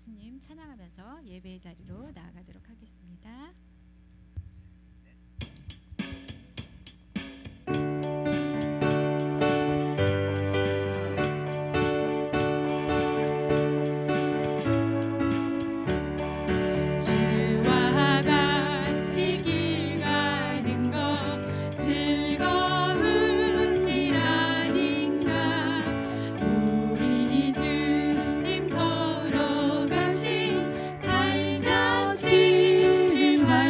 예수님 찬양하면서 예배의 자리로 나아가도록 하겠습니다. 주님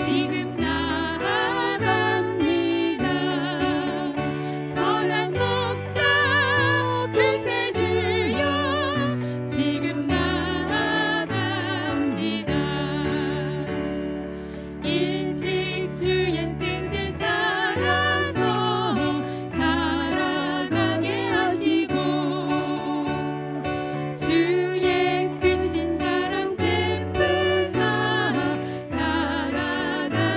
지금 나아갑니다. 선한 목자 글새 주여 지금 나아갑니다. 일찍 주의 뜻을 따라서 살아가게 하시고 주의 크신 사랑 베푸사 따라가게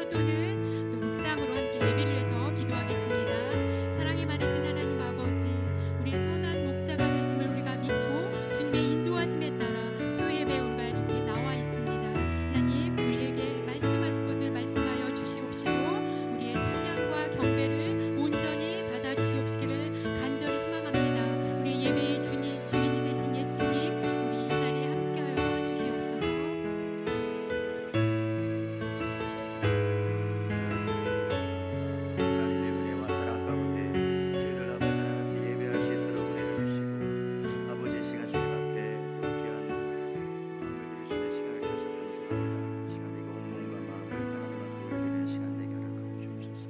성도는 또 묵상으로 함께 예배를 해서 기도하겠습니다. 사랑이 많으신 하나님 아버지, 우리의 선한 목자가 되심을 우리가 믿고 주님의 인도하심에 따라 수요예배 우리가 이렇게 나와 있습니다. 하나님, 우리에게 말씀하실 것을 말씀하여 주시옵시고 우리의 찬양과 경배를 온전히 받아 주시옵시기를 간절히 소망합니다. 우리의 예배의 주인이 되신 예수님, 우리 이 자리에 함께하여 주시옵소서. 하나님의 은혜와 사랑 가운데 저희들 아버지 하나님 앞에 예배할 수 있도록 은혜를 주시고 아버지 이 시간 주님 앞에 또 귀한 마음을 드릴 수 있는 시간을 주셔서 감사합니다. 이 시간 우리가 온 몸과 마음을 하나님 앞에 올려드리는 시간 되게 허락하여 주옵소서.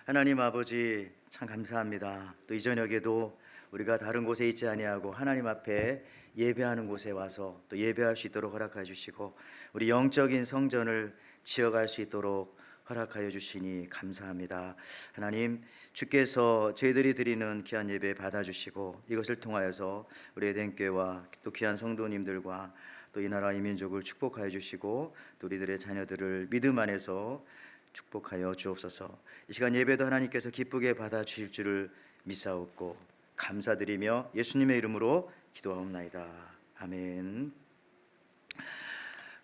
하나님 아버지 참 감사합니다. 또 이 저녁에도 우리가 다른 곳에 있지 아니하고 하나님 앞에 예배하는 곳에 와서 또 예배할 수 있도록 허락하여 주시고 우리 영적인 성전을 지어갈 수 있도록 허락하여 주시니 감사합니다. 하나님, 주께서 저희들이 드리는 귀한 예배 받아주시고 이것을 통하여서 우리 에덴교회와 또 귀한 성도님들과 또 이 나라 이 민족을 축복하여 주시고 또 우리들의 자녀들을 믿음 안에서 축복하여 주옵소서. 이 시간 예배도 하나님께서 기쁘게 받아주실 줄을 믿사옵고 감사드리며 예수님의 이름으로 기도하옵나이다. 아멘.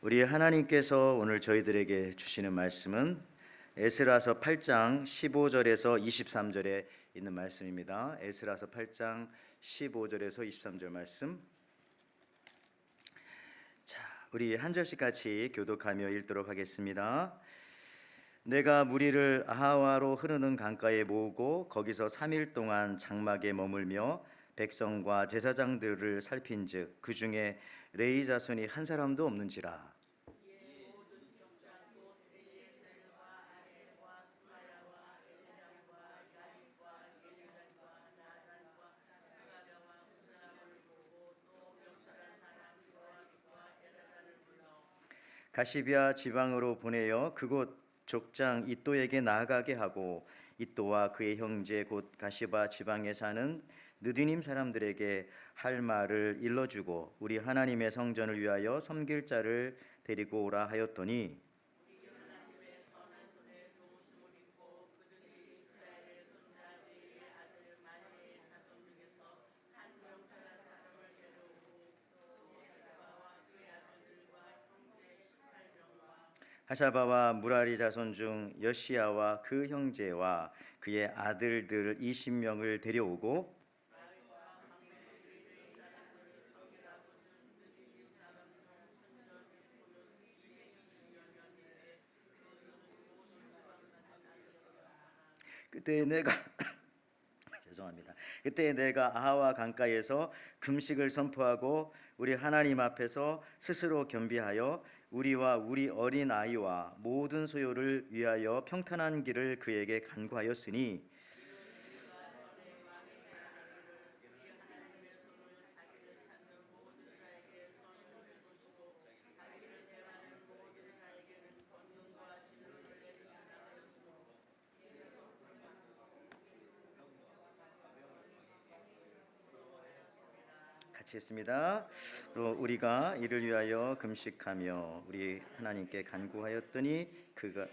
우리 하나님께서 오늘 저희들에게 주시는 말씀은 에스라서 8장 15절에서 23절에 있는 말씀입니다. 에스라서 8장 15절에서 23절 말씀. 자, 우리 한 절씩 같이 교독하며 읽도록 하겠습니다. 내가 무리를 아하와로 흐르는 강가에 모으고 거기서 3일 동안 장막에 머물며 백성과 제사장들을 살핀즉 그 중에 레위 자손이 한 사람도 없는지라. 가시비아 지방으로 보내어 그곳 족장 이또에게 나아가게 하고 이또와 그의 형제 곧 가시바 지방에 사는 느디님 사람들에게 할 말을 일러주고 우리 하나님의 성전을 위하여 섬길 자를 데리고 오라 하였더니 하샤바와 무라리 자손 중 여시야와 그 형제와 그의 아들들 20명을 데려오고 그때 내가 죄송합니다. 그때 내가 아하와 강가에서 금식을 선포하고 우리 하나님 앞에서 스스로 겸비하여 우리와 우리 어린 아이와 모든 소요를 위하여 평탄한 길을 그에게 간구하였으니 같이 했습니다. 우리가 이를 위하여 금식하며 우리 하나님께 간구하였더니 그가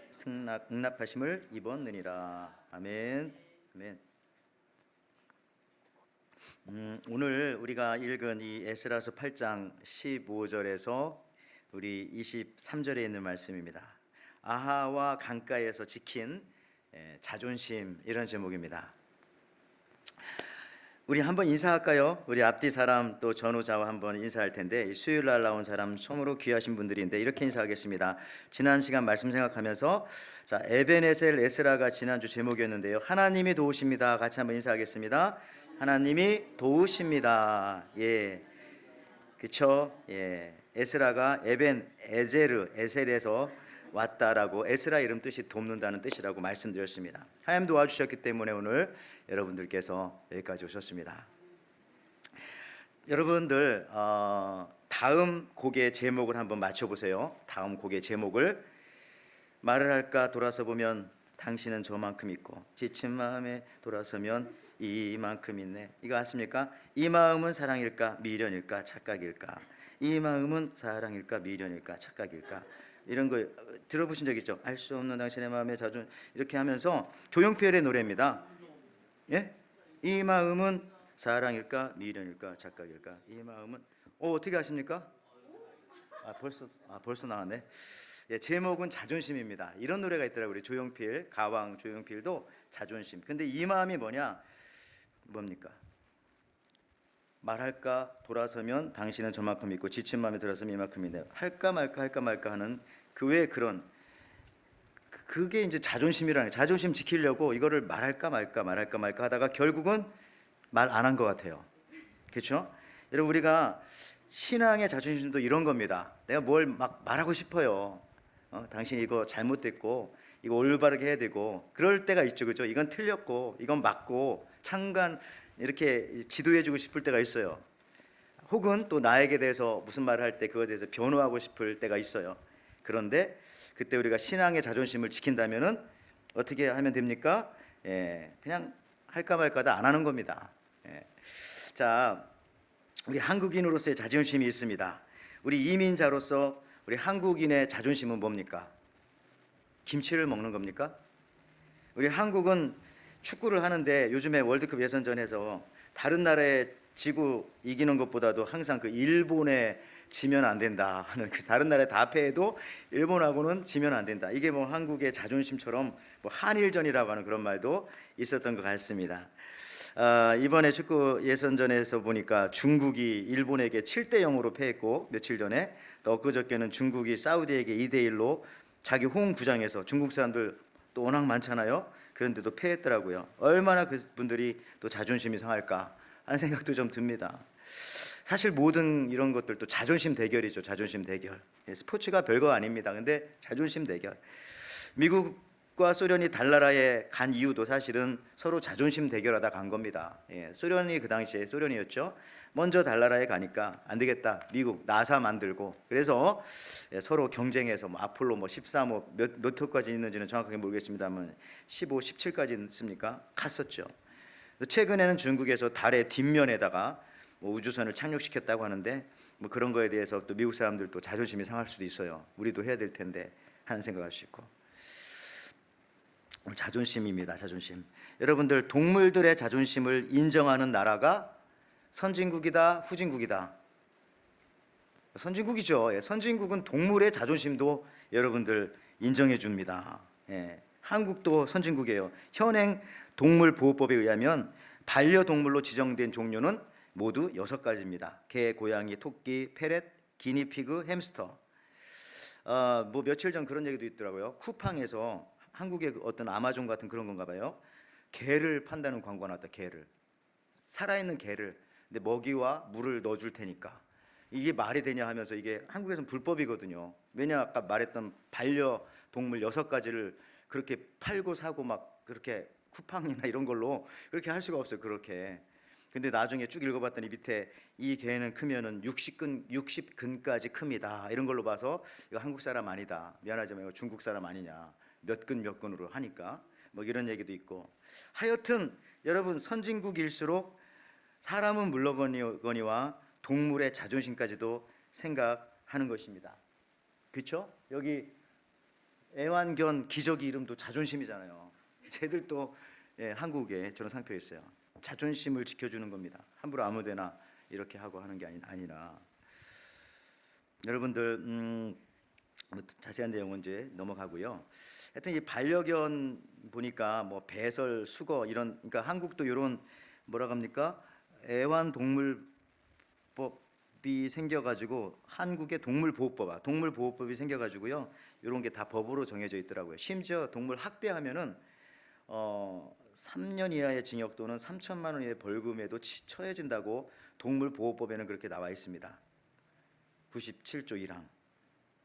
응답하심을 입었느니라. 아멘. 아멘. 오늘 우리가 읽은 이 에스라서 8장 15절에서 우리 23절에 있는 말씀입니다. 아하와 강가에서 지킨 자존심, 이런 제목입니다. 우리 한번 인사할까요? 우리 앞뒤 사람 또 전후좌우 한번 인사할 텐데 수요일 날 나온 사람 처음으로 귀하신 분들인데 이렇게 인사하겠습니다. 지난 시간 말씀 생각하면서 자, 에벤에셀 에스라가 지난주 제목이었는데요. 하나님이 도우십니다. 같이 한번 인사하겠습니다. 하나님이 도우십니다. 예, 그렇죠. 예, 에스라가 에벤 에셀에서 왔다라고 에스라 이름 뜻이 돕는다는 뜻이라고 말씀드렸습니다. 하나님 도와주셨기 때문에 오늘 여러분들께서 여기까지 오셨습니다. 여러분들 다음 곡의 제목을 한번 맞춰보세요. 다음 곡의 제목을 말을 할까 돌아서 보면 당신은 저만큼 있고 지친 마음에 돌아서면 이만큼 있네. 이거 아십니까? 이 마음은 사랑일까 미련일까 착각일까? 이 마음은 사랑일까 미련일까 착각일까? 이런 거 들어보신 적 있죠? 알 수 없는 당신의 마음의 자존 이렇게 하면서 조용필의 노래입니다. 예? 이 마음은 사랑일까 미련일까 착각일까? 이 마음은 어떻게 아십니까? 벌써 나왔네. 예, 제목은 자존심입니다. 이런 노래가 있더라고요. 우리 조용필 가왕 조용필도 자존심. 근데 이 마음이 뭡니까? 말할까 돌아서면 당신은 저만큼 있고 지친 마음에 들어서면 이만큼인데 할까 말까 하는 그 외에 그런 그게 이제 자존심이라는 거예요. 자존심 지키려고 이거를 말할까 말까 하다가 결국은 말 안 한 것 같아요. 그렇죠? 여러분 우리가 신앙의 자존심도 이런 겁니다. 내가 뭘 막 말하고 싶어요. 당신 이거 잘못됐고 이거 올바르게 해야 되고 그럴 때가 있죠, 그죠? 이건 틀렸고 이건 맞고 창간 이렇게 지도해주고 싶을 때가 있어요. 혹은 또 나에게 대해서 무슨 말을 할 때 그거에 대해서 변호하고 싶을 때가 있어요. 그런데 그때 우리가 신앙의 자존심을 지킨다면은 어떻게 하면 됩니까? 그냥 할까 말까다 안 하는 겁니다. 자, 우리 한국인으로서의 자존심이 있습니다. 우리 이민자로서 우리 한국인의 자존심은 뭡니까? 김치를 먹는 겁니까? 우리 한국은 축구를 하는데 요즘에 월드컵 예선전에서 다른 나라에 지고 이기는 것보다도 항상 그 일본에 지면 안 된다 하는 그 다른 나라에 다 패해도 일본하고는 지면 안 된다. 이게 뭐 한국의 자존심처럼 뭐 한일전이라고 하는 그런 말도 있었던 것 같습니다. 이번에 축구 예선전에서 보니까 중국이 일본에게 7대 0으로 패했고 며칠 전에 또 엊그저께는 중국이 사우디에게 2대 1로 자기 홈구장에서 중국 사람들 또 워낙 많잖아요. 그런데도 패했더라고요. 얼마나 그분들이 또 자존심이 상할까 하는 생각도 좀 듭니다. 사실 모든 이런 것들도 자존심 대결이죠. 자존심 대결. 스포츠가 별거 아닙니다. 근데 자존심 대결. 미국과 소련이 달나라에 간 이유도 사실은 서로 자존심 대결하다 간 겁니다. 소련이 그 당시에 소련이었죠. 먼저 달나라에 가니까 안 되겠다. 미국 나사 만들고 그래서 서로 경쟁해서 뭐 아폴로 뭐 14호 몇 호까지 있는지는 정확하게 모르겠습니다만 15, 17까지 있습니까? 갔었죠. 최근에는 중국에서 달의 뒷면에다가 뭐 우주선을 착륙시켰다고 하는데 뭐 그런 거에 대해서 또 미국 사람들도 자존심이 상할 수도 있어요. 우리도 해야 될 텐데 하는 생각할 수 있고. 자존심입니다. 자존심. 여러분들 동물들의 자존심을 인정하는 나라가 선진국이다, 후진국이다. 선진국이죠. 선진국은 동물의 자존심도 여러분들 인정해 줍니다. 한국도 선진국이에요. 현행 동물보호법에 의하면 반려동물로 지정된 종류는 모두 6가지입니다. 개, 고양이, 토끼, 페렛, 기니피그, 햄스터. 뭐 며칠 전 그런 얘기도 있더라고요. 쿠팡에서 한국의 어떤 아마존 같은 그런 건가 봐요. 개를 판다는 광고가 나왔다. 개를. 살아있는 개를. 근데 먹이와 물을 넣어줄 테니까. 이게 말이 되냐 하면서 이게 한국에서는 불법이거든요. 왜냐 아까 말했던 반려동물 6가지를 그렇게 팔고 사고 막 그렇게 쿠팡이나 이런 걸로 그렇게 할 수가 없어요. 그렇게. 근데 나중에 쭉 읽어봤더니 밑에 이 개는 크면은 60근까지 큽니다. 이런 걸로 봐서 이거 한국 사람 아니다. 미안하지만 이거 중국 사람 아니냐. 몇 근으로 하니까 뭐 이런 얘기도 있고. 하여튼 여러분 선진국일수록 사람은 물론거니와 동물의 자존심까지도 생각하는 것입니다. 그렇죠? 여기 애완견 기저귀 이름도 자존심이잖아요. 쟤들도 한국에 저런 상표에 있어요. 자존심을 지켜주는 겁니다. 함부로 아무데나 이렇게 하고 하는 게 아니라. 여러분들 뭐 자세한 내용은 이제 넘어가고요. 하여튼 이 반려견 보니까 뭐 배설, 수거 이런 그러니까 한국도 이런 뭐라 합니까? 애완동물법이 생겨가지고 한국의 동물보호법이 생겨가지고요. 이런 게 다 법으로 정해져 있더라고요. 심지어 동물 학대하면은 3년 이하의 징역 또는 3천만 원 이하의 벌금에도 처해진다고 동물보호법에는 그렇게 나와 있습니다. 97조 1항.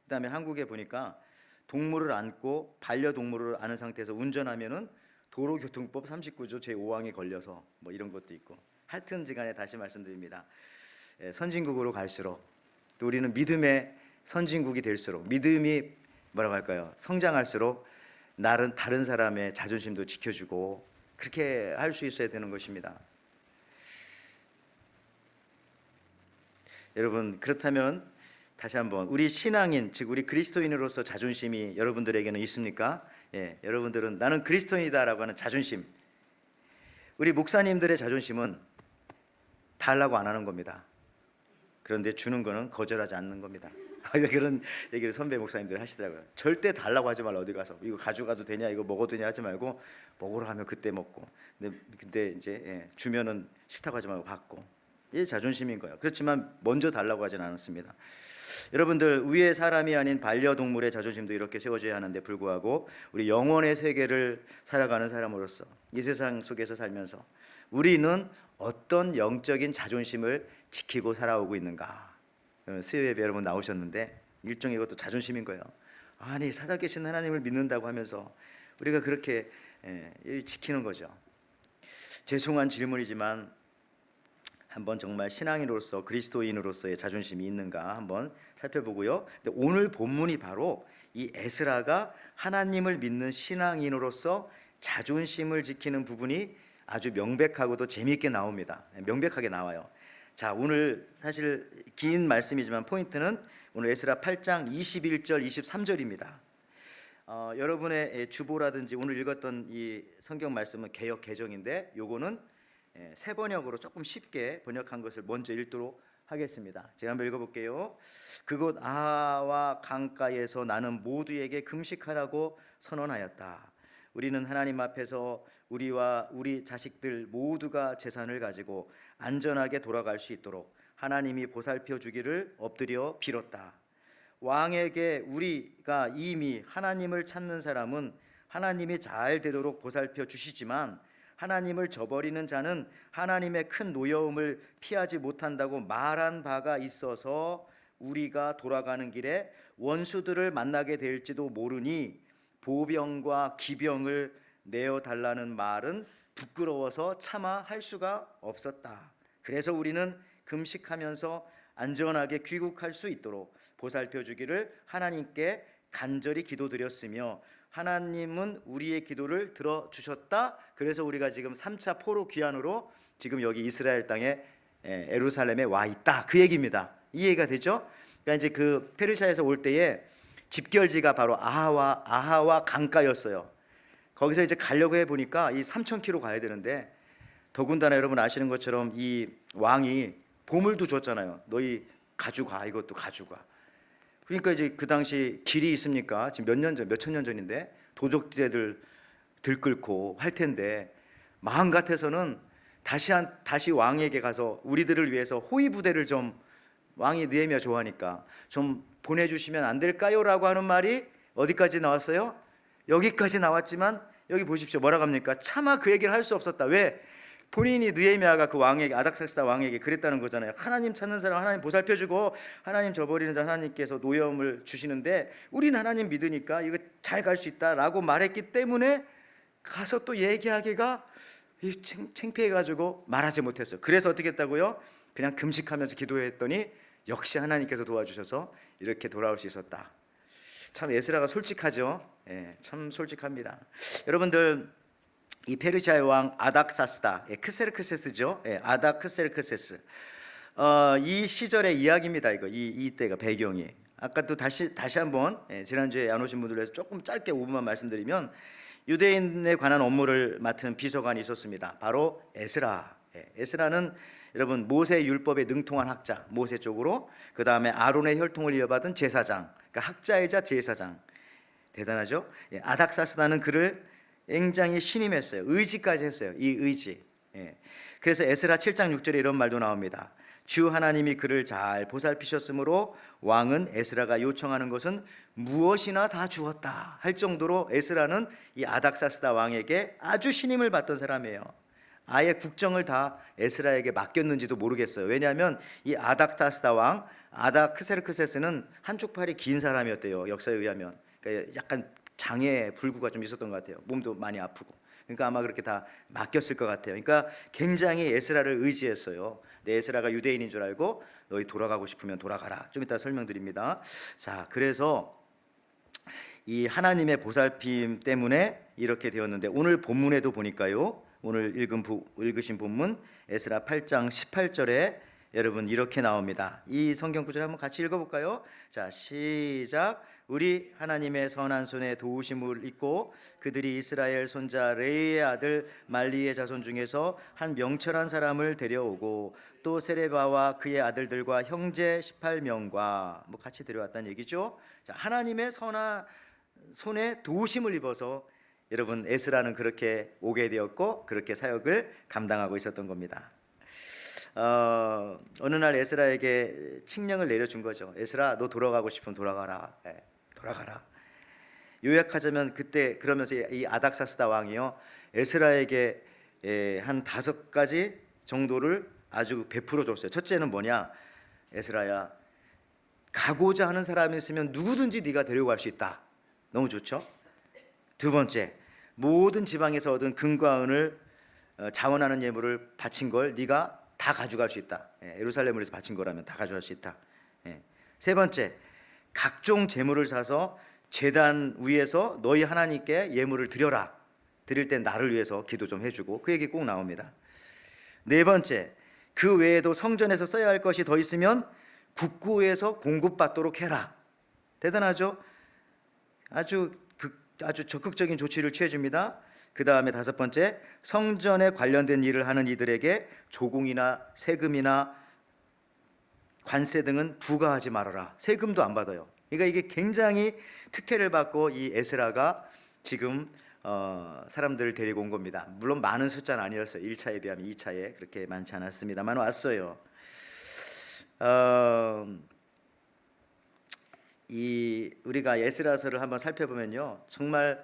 그다음에 한국에 보니까 동물을 안고 반려동물을 안은 상태에서 운전하면은 도로교통법 39조 제5항에 걸려서 뭐 이런 것도 있고. 하여튼지간에 다시 말씀드립니다. 선진국으로 갈수록 또 우리는 믿음의 선진국이 될수록 믿음이 뭐라고 할까요? 성장할수록 다른 사람의 자존심도 지켜주고 그렇게 할 수 있어야 되는 것입니다. 여러분 그렇다면 다시 한번 우리 신앙인 즉 우리 그리스도인으로서 자존심이 여러분들에게는 있습니까? 예, 여러분들은 나는 그리스도인이다라고 하는 자존심. 우리 목사님들의 자존심은 달라고 안 하는 겁니다. 그런데 주는 거는 거절하지 않는 겁니다. 그런 얘기를 선배 목사님들 하시더라고요. 절대 달라고 하지 말라. 어디 가서 이거 가져가도 되냐, 이거 먹어도 되냐 하지 말고 먹으러 하면 그때 먹고. 근데 이제 주면은 싫다고 하지 말고 받고. 이게 자존심인 거예요. 그렇지만 먼저 달라고 하진 않았습니다. 여러분들, 위의 사람이 아닌 반려동물의 자존심도 이렇게 세워져야 하는데 불구하고 우리 영혼의 세계를 살아가는 사람으로서 이 세상 속에서 살면서 우리는 어떤 영적인 자존심을 지키고 살아오고 있는가? 수요 예배 여러분 나오셨는데 일종의 이것도 자존심인 거예요. 아니, 살아계신 하나님을 믿는다고 하면서 우리가 그렇게 지키는 거죠. 죄송한 질문이지만 한번 정말 신앙인으로서 그리스도인으로서의 자존심이 있는가 한번 살펴보고요. 근데 오늘 본문이 바로 이 에스라가 하나님을 믿는 신앙인으로서 자존심을 지키는 부분이 아주 명백하고도 재미있게 나옵니다. 명백하게 나와요. 자, 오늘 사실 긴 말씀이지만 포인트는 오늘 에스라 8장 21절 23절입니다. 여러분의 주보라든지 오늘 읽었던 이 성경 말씀은 개역 개정인데 요거는 새 번역으로 조금 쉽게 번역한 것을 먼저 읽도록 하겠습니다. 제가 한번 읽어볼게요. 그곳 아하와 강가에서 나는 모두에게 금식하라고 선언하였다. 우리는 하나님 앞에서 우리와 우리 자식들 모두가 재산을 가지고 안전하게 돌아갈 수 있도록 하나님이 보살펴 주기를 엎드려 빌었다. 왕에게 우리가 이미 하나님을 찾는 사람은 하나님이 잘 되도록 보살펴 주시지만 하나님을 저버리는 자는 하나님의 큰 노여움을 피하지 못한다고 말한 바가 있어서 우리가 돌아가는 길에 원수들을 만나게 될지도 모르니 보병과 기병을 내어달라는 말은 부끄러워서 차마 할 수가 없었다. 그래서 우리는 금식하면서 안전하게 귀국할 수 있도록 보살펴 주기를 하나님께 간절히 기도드렸으며 하나님은 우리의 기도를 들어주셨다. 그래서 우리가 지금 3차 포로 귀환으로 지금 여기 이스라엘 땅에 예루살렘에 와 있다. 그 얘기입니다. 이해가 되죠? 그러니까 이제 그 페르시아에서 올 때에 집결지가 바로 아하와 강가였어요. 거기서 이제 가려고 해보니까 이 3,000km 가야 되는데 더군다나 여러분 아시는 것처럼 이 왕이 보물도 줬잖아요. 너희 가져가, 이것도 가져가. 그러니까 이제 그 당시 길이 있습니까? 지금 몇천 년 전인데 도적지대들 들끓고 할 텐데 마음 같아서는 다시 왕에게 가서 우리들을 위해서 호위 부대를 좀, 왕이 느헤미야 좋아하니까 좀 보내주시면 안 될까요? 라고 하는 말이 어디까지 나왔어요? 여기까지 나왔지만 여기 보십시오. 뭐라고 합니까? 차마 그 얘기를 할 수 없었다. 왜? 본인이 느헤미야가 그 왕에게, 아닥사스다 왕에게 그랬다는 거잖아요. 하나님 찾는 사람 하나님 보살펴주고 하나님 저버리는 자 하나님께서 노여움을 주시는데 우린 하나님 믿으니까 이거 잘 갈 수 있다라고 말했기 때문에 가서 또 얘기하기가 창피해가지고 말하지 못했어요. 그래서 어떻게 했다고요? 그냥 금식하면서 기도했더니 역시 하나님께서 도와주셔서 이렇게 돌아올 수 있었다. 참 에스라가 솔직하죠. 참 솔직합니다. 여러분들, 이 페르시아의 왕 아닥사스다, 크세르크세스죠. 아닥크세르크세스. 이 시절의 이야기입니다. 이때가 배경이. 아까도 다시 한번 지난주에 안 오신 분들 위해서 조금 짧게 5분만 말씀드리면 유대인에 관한 업무를 맡은 비서관이 있었습니다. 바로 에스라. 에스라는 여러분 모세 율법에 능통한 학자, 모세 쪽으로. 그 다음에 아론의 혈통을 이어받은 제사장, 그러니까 학자이자 제사장. 대단하죠. 아닥사스다는 그를 굉장히 신임했어요. 의지까지 했어요. 이 의지. 그래서 에스라 7장 6절에 이런 말도 나옵니다. 주 하나님이 그를 잘 보살피셨으므로 왕은 에스라가 요청하는 것은 무엇이나 다 주었다 할 정도로 에스라는 이 아닥사스다 왕에게 아주 신임을 받던 사람이에요. 아예 국정을 다 에스라에게 맡겼는지도 모르겠어요. 왜냐하면 이 아닥사스다 왕 아닥크세르크세스는 한쪽 팔이 긴 사람이었대요. 역사에 의하면. 그러니까 약간 장애 불구가 좀 있었던 것 같아요. 몸도 많이 아프고. 그러니까 아마 그렇게 다 맡겼을 것 같아요. 그러니까 굉장히 에스라를 의지했어요. 내 에스라가 유대인인 줄 알고 너희 돌아가고 싶으면 돌아가라. 좀 이따 설명드립니다. 자, 그래서 이 하나님의 보살핌 때문에 이렇게 되었는데 오늘 본문에도 보니까요. 오늘 읽으신 본문 에스라 8장 18절에 여러분 이렇게 나옵니다. 이 성경 구절 한번 같이 읽어볼까요? 자, 시작. 우리 하나님의 선한 손에 도우심을 입고 그들이 이스라엘 손자 레이의 아들 말리의 자손 중에서 한 명철한 사람을 데려오고 또 세레바와 그의 아들들과 형제 18명과 뭐 같이 데려왔다는 얘기죠. 자, 하나님의 선한 손에 도우심을 입어서 여러분 에스라는 그렇게 오게 되었고 그렇게 사역을 감당하고 있었던 겁니다. 어느 날 에스라에게 칙령을 내려준 거죠. 에스라, 너 돌아가고 싶으면 돌아가라. 돌아가라. 요약하자면 그때 그러면서 이 아닥사스다 왕이요 에스라에게 한 5가지 정도를 아주 베풀어 줬어요. 첫째는 뭐냐? 에스라야, 가고자 하는 사람이 있으면 누구든지 네가 데려갈 수 있다. 너무 좋죠? 두 번째, 모든 지방에서 얻은 금과 은을 자원하는 예물을 바친 걸 네가 다 가져갈 수 있다. 예루살렘으로 해서 바친 거라면 다 가져갈 수 있다. 세 번째, 각종 제물을 사서 제단 위에서 너희 하나님께 예물을 드려라. 드릴 땐 나를 위해서 기도 좀 해주고, 그 얘기 꼭 나옵니다. 네 번째, 그 외에도 성전에서 써야 할 것이 더 있으면 국구에서 공급받도록 해라. 대단하죠? 아주 적극적인 조치를 취해줍니다. 그 다음에 5번째, 성전에 관련된 일을 하는 이들에게 조공이나 세금이나 관세 등은 부과하지 말아라. 세금도 안 받아요. 그러니까 이게 굉장히 특혜를 받고 이 에스라가 지금 사람들을 데리고 온 겁니다. 물론 많은 숫자는 아니었어요. 1차에 비하면 2차에 그렇게 많지 않았습니다만 왔어요. 우리가 에스라서를 한번 살펴보면요, 정말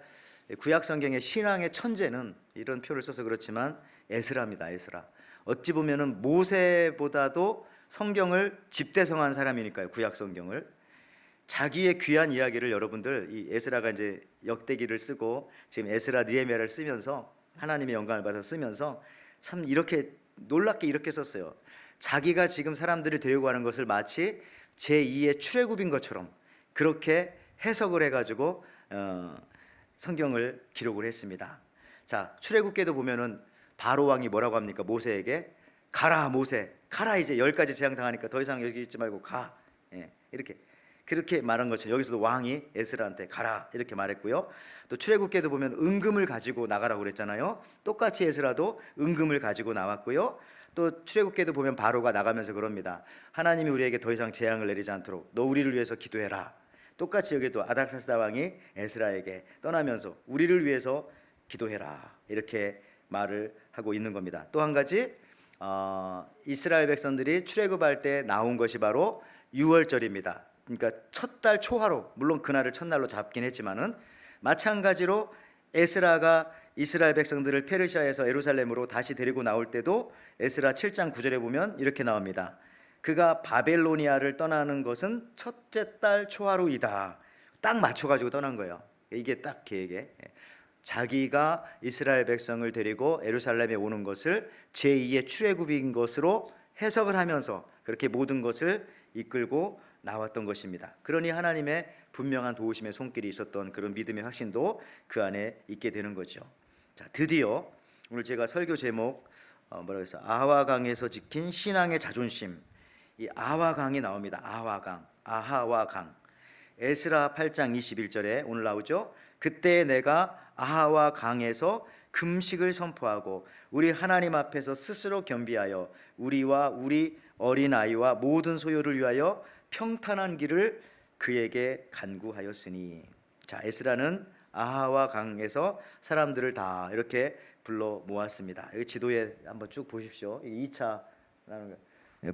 구약 성경의 신앙의 천재는 이런 표를 써서 그렇지만 에스라입니다. 에스라. 어찌 보면은 모세보다도 성경을 집대성한 사람이니까요. 구약 성경을. 자기의 귀한 이야기를 여러분들, 이 에스라가 이제 역대기를 쓰고 지금 에스라 느헤미야를 쓰면서 하나님의 영광을 받아서 쓰면서 참 이렇게 놀랍게 이렇게 썼어요. 자기가 지금 사람들을 데리고 가는 것을 마치 제2의 출애굽인 것처럼 그렇게 해석을 해가지고 성경을 기록을 했습니다. 자, 출애굽기에도 보면은 바로 왕이 뭐라고 합니까? 모세에게 가라, 모세, 가라. 이제 10가지 재앙 당하니까 더 이상 여기 있지 말고 가. 이렇게 그렇게 말한 것처럼 여기서도 왕이 에스라한테 가라 이렇게 말했고요. 또 출애굽기에도 보면 은금을 가지고 나가라고 그랬잖아요. 똑같이 에스라도 은금을 가지고 나왔고요. 또 출애굽기에도 보면 바로가 나가면서 그럽니다. 하나님이 우리에게 더 이상 재앙을 내리지 않도록 너 우리를 위해서 기도해라. 똑같이 여기도 아닥사스다 왕이 에스라에게 떠나면서 우리를 위해서 기도해라 이렇게 말을 하고 있는 겁니다. 또 한 가지, 이스라엘 백성들이 출애굽할 때 나온 것이 바로 유월절입니다. 그러니까 첫 달 초하루, 물론 그날을 첫날로 잡긴 했지만은 마찬가지로 에스라가 이스라엘 백성들을 페르시아에서 예루살렘으로 다시 데리고 나올 때도 에스라 7장 9절에 보면 이렇게 나옵니다. 그가 바벨로니아를 떠나는 것은 첫째 달 초하루이다. 딱 맞춰가지고 떠난 거예요. 이게 딱 계획에 자기가 이스라엘 백성을 데리고 예루살렘에 오는 것을 제2의 출애굽인 것으로 해석을 하면서 그렇게 모든 것을 이끌고 나왔던 것입니다. 그러니 하나님의 분명한 도우심의 손길이 있었던 그런 믿음의 확신도 그 안에 있게 되는 거죠. 자, 드디어 오늘 제가 설교 제목 뭐라고 했어요? 아하와강에서 지킨 신앙의 자존심. 이 아하와강이 나옵니다. 아하와강, 아하와강. 에스라 8장 21절에 오늘 나오죠. 그때 내가 아하와강에서 금식을 선포하고 우리 하나님 앞에서 스스로 겸비하여 우리와 우리 어린아이와 모든 소유를 위하여 평탄한 길을 그에게 간구하였으니. 자, 에스라는 아하와 강에서 사람들을 다 이렇게 불러 모았습니다. 여기 지도에 한번 쭉 보십시오. 2차라는 거.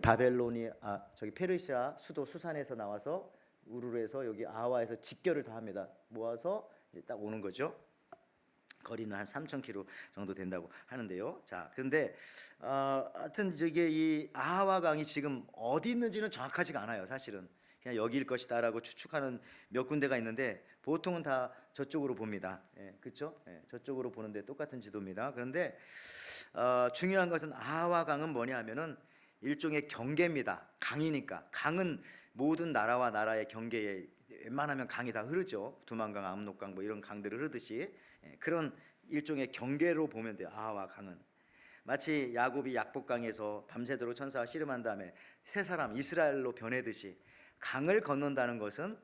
바벨로니 저기 페르시아 수도 수산에서 나와서 우르르에서 여기 아하와에서 직결을 다 합니다. 모아서 이제 딱 오는 거죠. 거리는 한 3,000km 정도 된다고 하는데요. 자, 근데 하여튼 저게 이 아하와 강이 지금 어디 있는지는 정확하지가 않아요. 사실은 그냥 여기일 것이다라고 추측하는 몇 군데가 있는데 보통은 다 저쪽으로 봅니다. 그렇죠? 저쪽으로 보는데 똑같은 지도입니다. 그런데 중요한 것은 아하와 강은 뭐냐 하면은 일종의 경계입니다. 강이니까. 강은 모든 나라와 나라의 경계에 웬만하면 강이 다 흐르죠. 두만강, 압록강 뭐 이런 강들을 흐르듯이 그런 일종의 경계로 보면 돼요. 아하와 강은 마치 야곱이 약복강에서 밤새도록 천사와 씨름한 다음에 새 사람 이스라엘로 변해듯이 강을 건넌다는 것은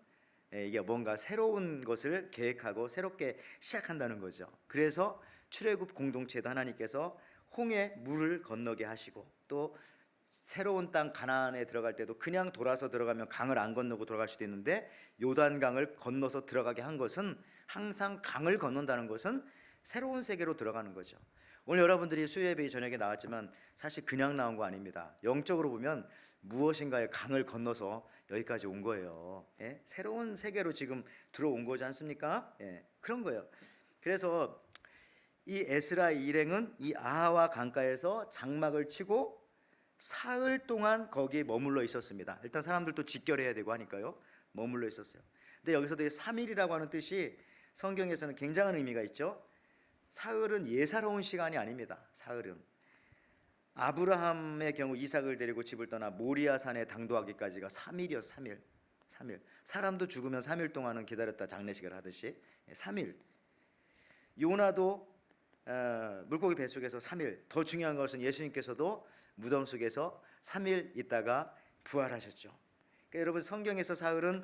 이게 뭔가 새로운 것을 계획하고 새롭게 시작한다는 거죠. 그래서 출애굽 공동체도 하나님께서 홍해 물을 건너게 하시고, 또 새로운 땅 가나안에 들어갈 때도 그냥 돌아서 들어가면 강을 안 건너고 들어갈 수도 있는데 요단강을 건너서 들어가게 한 것은, 항상 강을 건넌다는 것은 새로운 세계로 들어가는 거죠. 오늘 여러분들이 수요예배 저녁에 나왔지만 사실 그냥 나온 거 아닙니다. 영적으로 보면 무엇인가의 강을 건너서 여기까지 온 거예요. 예? 새로운 세계로 지금 들어온 거지 않습니까? 예, 그런 거예요. 그래서 이 에스라 일행은 이 아하와 강가에서 장막을 치고 사흘 동안 거기에 머물러 있었습니다. 일단 사람들도 직결해야 되고 하니까요, 머물러 있었어요. 근데 여기서도 3일이라고 하는 뜻이 성경에서는 굉장한 의미가 있죠. 사흘은 예사로운 시간이 아닙니다. 사흘은 아브라함의 경우 이삭을 데리고 집을 떠나 모리아 산에 당도하기까지가 3일이었어요. 3일. 사람도 죽으면 3일 동안은 기다렸다 장례식을 하듯이 3일. 요나도 물고기 뱃속에서 3일. 더 중요한 것은 예수님께서도 무덤 속에서 3일 있다가 부활하셨죠. 그러니까 여러분, 성경에서 사흘은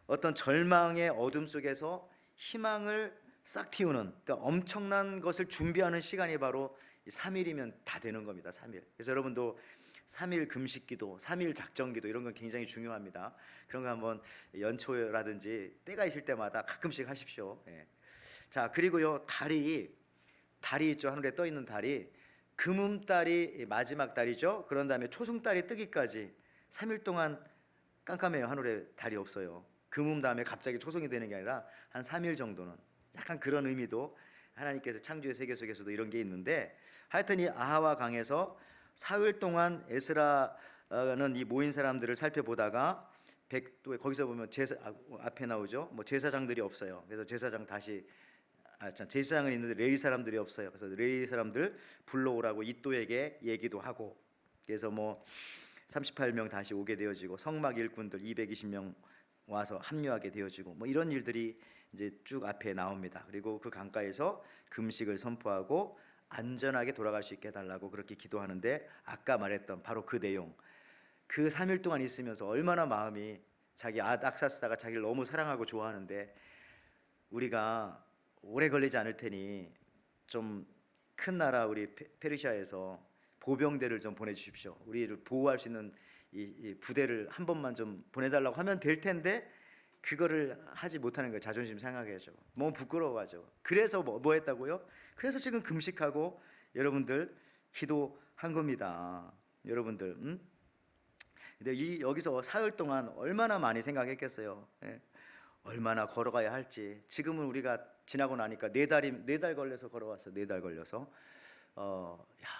어떤 절망의 어둠 속에서 희망을 싹 틔우는, 그러니까 엄청난 것을 준비하는 시간이 바로 3일이면 다 되는 겁니다. 3일. 그래서 여러분도 3일 금식기도, 3일 작정기도 이런 건 굉장히 중요합니다. 그런 거 한번 연초라든지 때가 있을 때마다 가끔씩 하십시오. 예. 자, 그리고요, 달이 있죠. 하늘에 떠 있는 달이, 금음달이 마지막 달이죠. 그런 다음에 초승달이 뜨기까지 3일 동안 깜깜해요. 하늘에 달이 없어요. 금음 다음에 갑자기 초승이 되는 게 아니라 한 3일 정도는, 약간 그런 의미도 하나님께서 창조의 세계 속에서도 이런 게 있는데, 하여튼 이 아하와 강에서 사흘 동안 에스라는 이 모인 사람들을 살펴보다가 또 거기서 보면 제사 앞에 나오죠. 뭐 제사장들이 없어요. 그래서 제사장 다시 제사장은 있는데 레위 사람들이 없어요. 그래서 레위 사람들 불러오라고 이또에게 얘기도 하고, 그래서 뭐 38명 다시 오게 되어지고 성막 일꾼들 220명 와서 합류하게 되어지고, 뭐 이런 일들이 이제 쭉 앞에 나옵니다. 그리고 그 강가에서 금식을 선포하고 안전하게 돌아갈 수 있게 해달라고 그렇게 기도하는데, 아까 말했던 바로 그 내용, 그 3일 동안 있으면서 얼마나 마음이, 자기 악사스다가 자기를 너무 사랑하고 좋아하는데, 우리가 오래 걸리지 않을 테니 좀 큰 나라 우리 페르시아에서 보병대를 좀 보내주십시오. 우리를 보호할 수 있는 이 부대를 한 번만 좀 보내달라고 하면 될 텐데, 그거를 하지 못하는 거예요. 자존심 상하게죠. 너무 부끄러워하죠. 그래서 뭐 했다고요? 그래서 지금 금식하고 여러분들 기도한 겁니다. 여러분들, 근데 여기서 사흘 동안 얼마나 많이 생각했겠어요. 예. 얼마나 걸어가야 할지. 지금은 우리가 지나고 나니까 4달 걸려서 걸어왔어요. 4달 걸려서.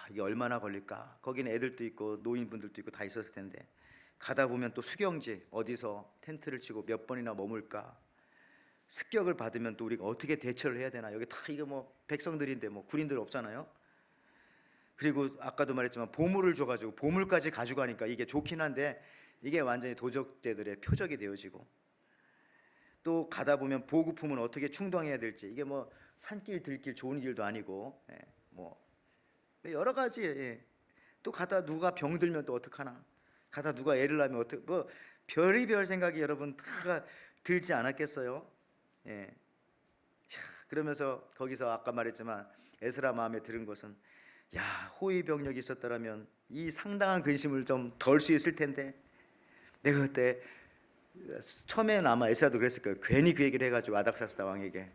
이게 얼마나 걸릴까? 거기는 애들도 있고 노인분들도 있고 다 있었을 텐데, 가다 보면 또 수경지 어디서 텐트를 치고 몇 번이나 머물까? 습격을 받으면 또 우리가 어떻게 대처를 해야 되나? 여기 다 이게 뭐 백성들인데 뭐 군인들 없잖아요. 그리고 아까도 말했지만 보물을 줘가지고 보물까지 가져가니까 이게 좋긴 한데, 이게 완전히 도적제들의 표적이 되어지고, 또 가다 보면 보급품은 어떻게 충당해야 될지, 이게 뭐 산길 들길 좋은 길도 아니고, 뭐 여러 가지. 또 가다 누가 병들면 또 어떡하나, 가다 누가 애를 낳으면 뭐 별의별 생각이 여러분 다 들지 않았겠어요? 예. 자, 그러면서 거기서 아까 말했지만 에스라 마음에 들은 것은, 야, 호위병력이 있었더라면 이 상당한 근심을 좀 덜 수 있을 텐데. 내가 그때 처음에는 아마 에스라도 그랬을 거예요. 괜히 그 얘기를 해가지고 아닥사스다 왕에게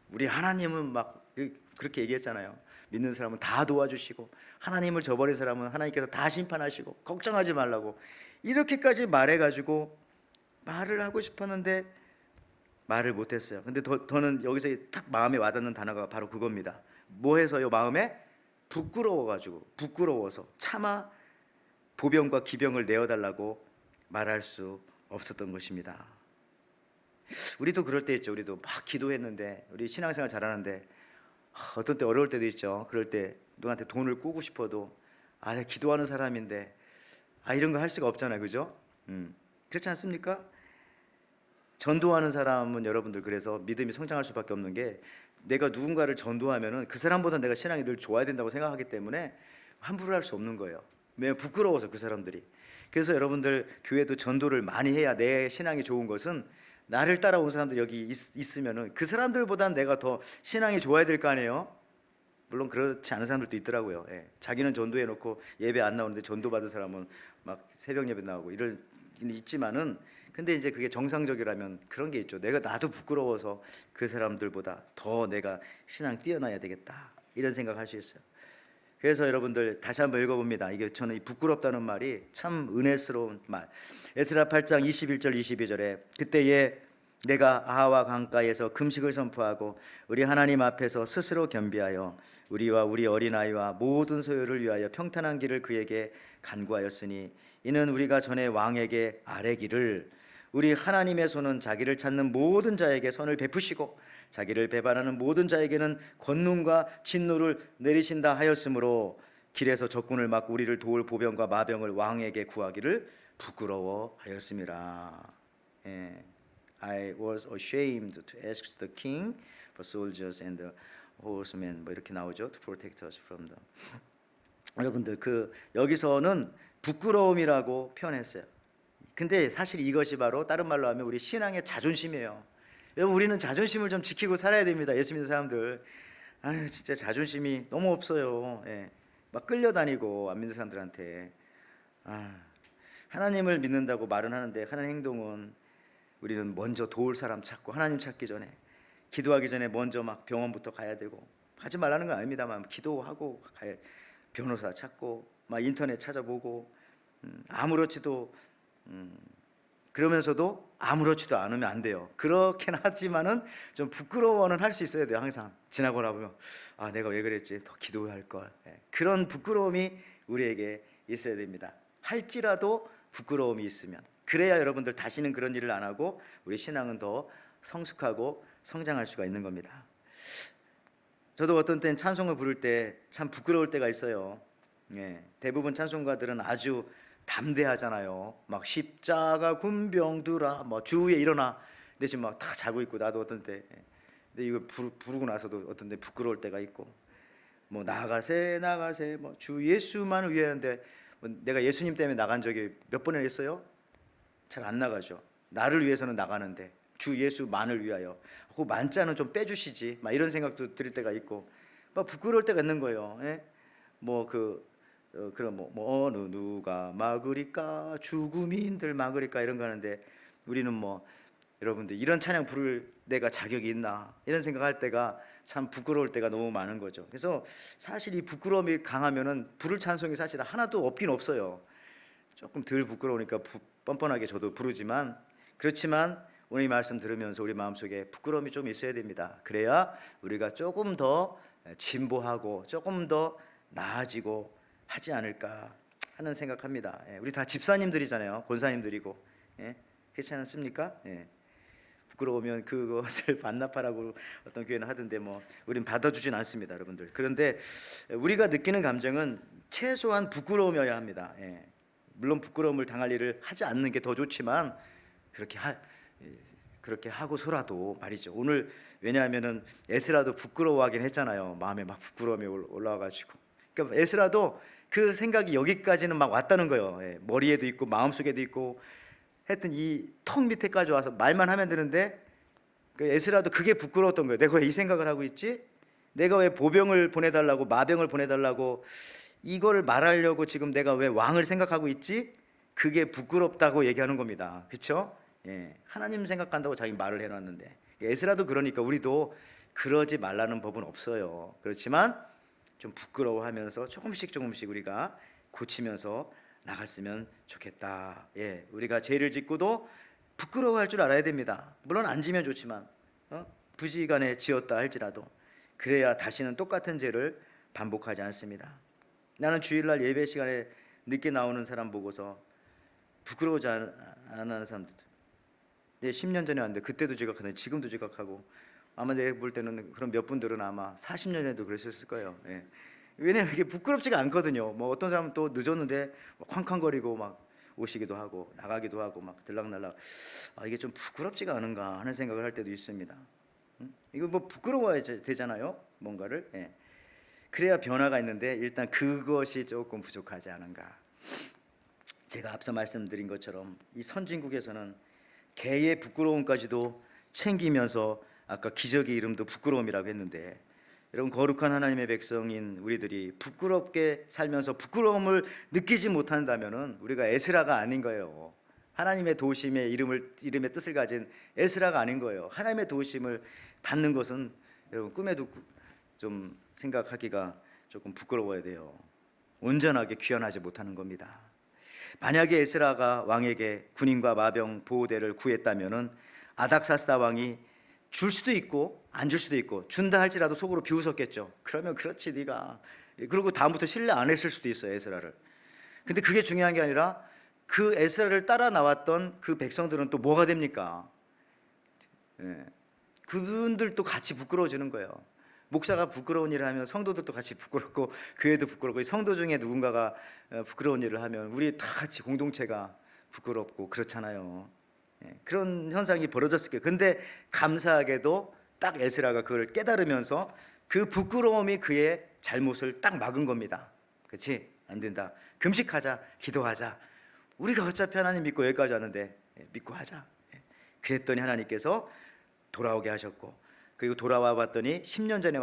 우리 하나님은 막 그렇게 얘기했잖아요. 믿는 사람은 다 도와주시고 하나님을 저버린 사람은 하나님께서 다 심판하시고 걱정하지 말라고 이렇게까지 말해가지고 말을 하고 싶었는데 말을 못했어요. 근데 더는 여기서 딱 마음에 와닿는 단어가 바로 그겁니다. 뭐 해서요? 마음에 부끄러워서 차마 보병과 기병을 내어달라고 말할 수 없었던 것입니다. 우리도 그럴 때 있죠. 우리도 막 기도했는데, 우리 신앙생활 잘하는데 어떤 때 어려울 때도 있죠. 그럴 때 누구한테 돈을 꾸고 싶어도 내가 기도하는 사람인데 이런 거 할 수가 없잖아요. 그죠? 그렇지 않습니까? 전도하는 사람은 여러분들 그래서 믿음이 성장할 수밖에 없는 게, 내가 누군가를 전도하면은 그 사람보다 내가 신앙이 늘 좋아야 된다고 생각하기 때문에 함부로 할 수 없는 거예요. 왜냐면 부끄러워서 그 사람들이. 그래서 여러분들 교회도 전도를 많이 해야 내 신앙이 좋은 것은 나를 따라온 사람들 여기 있으면은 그 사람들보다는 내가 더 신앙이 좋아야 될 거 아니에요. 물론 그렇지 않은 사람들도 있더라고요. 예. 자기는 전도해 놓고 예배 안 나오는데 전도 받은 사람은 막 새벽 예배 나오고 이런 있지만은 근데 이제 그게 정상적이라면 그런 게 있죠. 나도 부끄러워서 그 사람들보다 더 내가 신앙 뛰어나야 되겠다 이런 생각할 수 있어요. 그래서 여러분들 다시 한번 읽어봅니다. 이게 저는 이 부끄럽다는 말이 참 은혜스러운 말. 에스라 8장 21절 22절에 그때에 내가 아하와 강가에서 금식을 선포하고 우리 하나님 앞에서 스스로 겸비하여 우리와 우리 어린아이와 모든 소유를 위하여 평탄한 길을 그에게 간구하였으니 이는 우리가 전에 왕에게 아뢰기를 우리 하나님의 손은 자기를 찾는 모든 자에게 선을 베푸시고 자기를 배반하는 모든 자에게는 권능과 진노를 내리신다 하였으므로 길에서 적군을 막고 우리를 도울 보병과 마병을 왕에게 구하기를 부끄러워하였습니다. 예. I was ashamed to ask the king for soldiers and the horsemen 뭐 이렇게 나오죠. To protect us from them. 여러분들 여기서는 부끄러움이라고 표현했어요. 근데 사실 이것이 바로 다른 말로 하면 우리 신앙의 자존심이에요. 여러분 우리는 자존심을 좀 지키고 살아야 됩니다. 예수 믿는 사람들. 아유 진짜 자존심이 너무 없어요. 예. 막 끌려다니고 안 믿는 사람들한테. 하나님을 믿는다고 말은 하는데 하는 행동은 우리는 먼저 도울 사람 찾고 하나님 찾기 전에 기도하기 전에 먼저 막 병원부터 가야 되고 하지 말라는 건 아닙니다만 기도하고 가야 변호사 찾고 막 인터넷 찾아보고 아무렇지도 그러면서도 아무렇지도 않으면 안 돼요. 그렇긴 하지만은 좀 부끄러워는 할 수 있어야 돼요. 항상 지나고 나면 내가 왜 그랬지 더 기도할 걸. 그런 부끄러움이 우리에게 있어야 됩니다. 할지라도 부끄러움이 있으면 그래야 여러분들 다시는 그런 일을 안 하고 우리 신앙은 더 성숙하고 성장할 수가 있는 겁니다. 저도 어떤 때는 찬송을 부를 때 참 부끄러울 때가 있어요. 대부분 찬송가들은 아주 담대하잖아요. 막 십자가 군병들아 뭐 주위에 일어나 대신 막 다 자고 있고 나도 어떤 때 근데 이거 부르고 나서도 어떤 때 부끄러울 때가 있고 뭐 나가세 뭐 주 예수만을 위하는데 뭐 내가 예수님 때문에 나간 적이 몇 번이나 있어요? 잘 안 나가죠. 나를 위해서는 나가는데 주 예수만을 위하여 그 만자는 좀 빼주시지 막 이런 생각도 들 때가 있고 막 부끄러울 때가 있는 거예요. 그럼 뭐 어느 누가 막으리까 죽음인들 막으리까 이런 거 하는데 우리는 뭐 여러분들 이런 찬양 부를 내가 자격이 있나 이런 생각할 때가 참 부끄러울 때가 너무 많은 거죠. 그래서 사실 이 부끄러움이 강하면은 부를 찬송이 사실 하나도 없긴 없어요. 조금 덜 부끄러우니까 뻔뻔하게 저도 부르지만 그렇지만 오늘 이 말씀 들으면서 우리 마음속에 부끄러움이 좀 있어야 됩니다. 그래야 우리가 조금 더 진보하고 조금 더 나아지고 하지 않을까 하는 생각합니다. 우리 다 집사님들이잖아요. 권사님들이고 그렇지 않습니까? 부끄러우면 그것을 반납하라고 어떤 교회는 하던데 뭐 우린 받아주진 않습니다, 여러분들. 그런데 우리가 느끼는 감정은 최소한 부끄러움이어야 합니다. 물론 부끄러움을 당할 일을 하지 않는 게 더 좋지만 그렇게 하고서라도 말이죠. 오늘 왜냐하면은 에스라도 부끄러워하긴 했잖아요. 마음에 막 부끄러움이 올라와가지고. 그러니까 에스라도 그 생각이 여기까지는 막 왔다는 거예요. 머리에도 있고 마음속에도 있고 하여튼 이 턱 밑에까지 와서 말만 하면 되는데 에스라도 그게 부끄러웠던 거예요. 내가 왜 이 생각을 하고 있지? 내가 왜 보병을 보내달라고 마병을 보내달라고 이걸 말하려고 지금 내가 왜 왕을 생각하고 있지? 그게 부끄럽다고 얘기하는 겁니다. 그렇죠? 하나님 생각한다고 자기 말을 해놨는데 에스라도 그러니까 우리도 그러지 말라는 법은 없어요. 그렇지만 좀 부끄러워하면서 조금씩 우리가 고치면서 나갔으면 좋겠다. 우리가 죄를 짓고도 부끄러워할 줄 알아야 됩니다. 물론 안 지면 좋지만 부지간에 지었다 할지라도 그래야 다시는 똑같은 죄를 반복하지 않습니다. 나는 주일날 예배 시간에 늦게 나오는 사람 보고서 부끄러워하지 않는 사람들 10년 전에 왔는데 그때도 지각하는데 지금도 지각하고 아마 내가 볼 때는 그런 몇 분들은 아마 40년에도 그랬을 거예요. 왜냐면 이게 부끄럽지가 않거든요. 뭐 어떤 사람은 또 늦었는데 쾅쾅거리고 막 오시기도 하고 나가기도 하고 막 들락날락 이게 좀 부끄럽지가 않은가 하는 생각을 할 때도 있습니다. 이거 뭐 부끄러워야 되잖아요. 뭔가를. 예. 그래야 변화가 있는데 일단 그것이 조금 부족하지 않은가. 제가 앞서 말씀드린 것처럼 이 선진국에서는 개의 부끄러움까지도 챙기면서 아까 기적의 이름도 부끄러움이라고 했는데, 여러분 거룩한 하나님의 백성인 우리들이 부끄럽게 살면서 부끄러움을 느끼지 못한다면은 우리가 에스라가 아닌 거예요. 하나님의 도우심의 이름의 뜻을 가진 에스라가 아닌 거예요. 하나님의 도우심을 받는 것은 여러분 꿈에도 좀 생각하기가 조금 부끄러워야 돼요. 온전하게 귀환하지 못하는 겁니다. 만약에 에스라가 왕에게 군인과 마병 보호대를 구했다면은 아닥사스다 왕이 줄 수도 있고 안 줄 수도 있고, 준다 할지라도 속으로 비웃었겠죠. 그러면 그렇지 네가, 그리고 다음부터 신뢰 안 했을 수도 있어요, 에스라를. 근데 그게 중요한 게 아니라 그 에스라를 따라 나왔던 그 백성들은 또 뭐가 됩니까? 예. 그분들도 같이 부끄러워지는 거예요. 목사가 부끄러운 일을 하면 성도들도 같이 부끄럽고 교회도 부끄럽고, 성도 중에 누군가가 부끄러운 일을 하면 우리 다 같이 공동체가 부끄럽고 그렇잖아요. 예, 그런 현상이 벌어졌을 거예요. 근데 감사하게도 딱 에스라가 그걸 깨달으면서 그 부끄러움이 그의 잘못을 딱 막은 겁니다. 그렇지? 안 된다. 금식하자, 기도하자. 우리가 어차피 하나님 믿고 여기까지 왔는데 믿고 하자. 그랬더니 하나님께서 돌아오게 하셨고, 그리고 돌아와 봤더니 10년 전에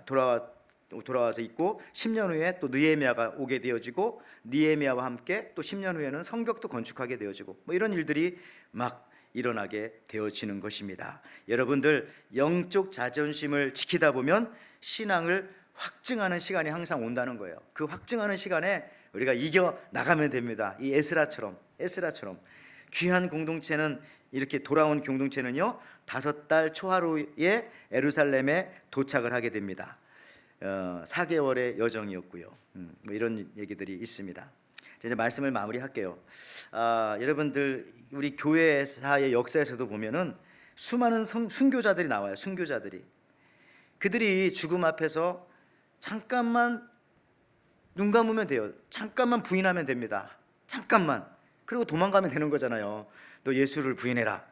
돌아와서 있고 10년 후에 또 느헤미야가 오게 되어지고, 느헤미야와 함께 또 10년 후에는 성벽도 건축하게 되어지고, 뭐 이런 일들이 막 일어나게 되어지는 것입니다. 여러분들 영적 자존심을 지키다 보면 신앙을 확증하는 시간이 항상 온다는 거예요. 그 확증하는 시간에 우리가 이겨 나가면 됩니다. 이 에스라처럼 귀한 공동체는, 이렇게 돌아온 공동체는요 5달 초하루에 예루살렘에 도착을 하게 됩니다. 4개월의 여정이었고요. 뭐 이런 얘기들이 있습니다. 이제 말씀을 마무리할게요. 여러분들 우리 교회사의 역사에서도 보면은 수많은 순교자들이 나와요. 순교자들이, 그들이 죽음 앞에서 잠깐만 눈 감으면 돼요. 잠깐만 부인하면 됩니다. 잠깐만. 그리고 도망가면 되는 거잖아요. 너 예수를 부인해라.